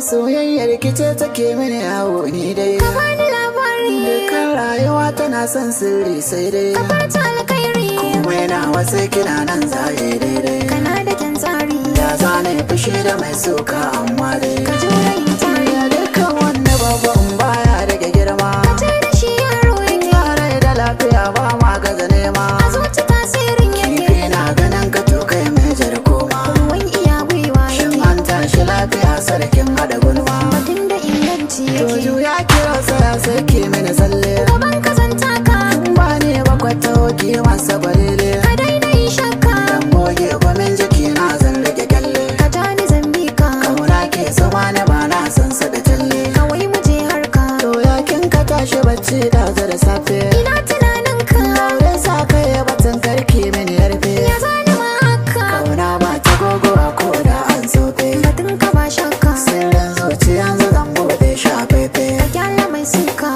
Soyayyar kice take mini yawo ni dai. Ka bani labari. Dukkan rayuwa tana son sirri sai dai. Ka farta alkhairi. Komai na wasu kina nan zaye daidai. Kana da kyan tsari. Ya zane fushi da mai suka amma dai. Ka jure yin tari. Ya dukkan wanda babban baya daga girma. Ka ce da shi yaro yake. Yare da lafiya ba ma gaza nema. A zuci tasirin yake. Kifi na ganin ka to kai mai jar koma. Ruwan iya gwiwa yake. Shin an tashi lafiya sarkin hada gulma. Batun da inganci yake. Joju ya kira saya sai ke mini tsalle. Gaban ka zan taka. Ba ne bakwata hoki masa balile. Ka daina yin shakka. Dan goge gwamin jiki na zan rage kyalle. Ka ja ni zan bi ka. Kauna ke sama na ba na san sa da talle. Kawai mu je harka. To yakin ka tashi bacci da da safe. Ina tunanin ka. Aure sa kai batun karki mini yarfe. Ya zani ma haka. Kauna ba ta gogo a ko da an sofe. Batun ka ba shakka. Sirrin zuciya zan bude shafefe. Ka gyara mai suka.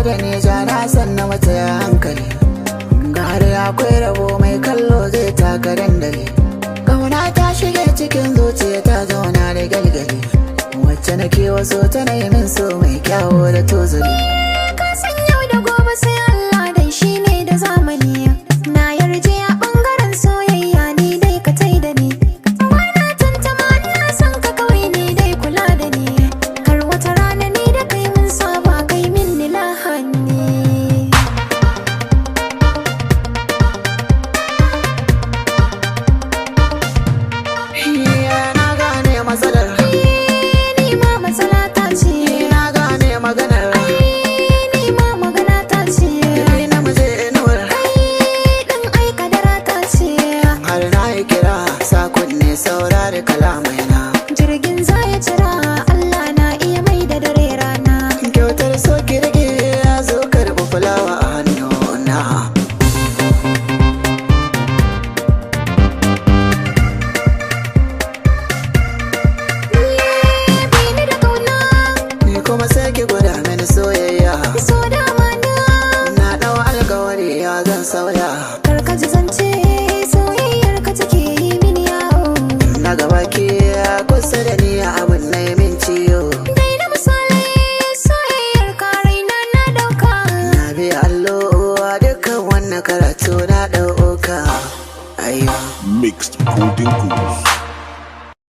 Da neja na san na mata ya hankali gare akwai rabo mai kallo zai taka dandali kauna ta shige cikin zuciya ta zauna da galgali wacce nake waso tana yi min so mai kyawo da tozali. Ka san yau da gobe sai Allah dai shi ne da zamani. Na yarje a bangaren soyayya ni dai ka tai da ni. Bana tantama ina son ka kawai ni dai kula da ni. Kar wata rana ni da kai mun saba kai min ni lahani. Na gane matsalar Ni ma matsala ta ce. na gane maganar Ni ma magana ta ce. ni na muje inuwar Ɗan aika dara ta ce. har na yi kira sakon ne saurari kalamai na Jirgin za ya cira Allah na iya mai da dare rana. kyautar so ki rage ya zo karɓi fulawa a hannuna. Bini da kauna. Ni kuma sai ki gwada mini soyayya So dama na. na ɗau alkawari ya zan sauya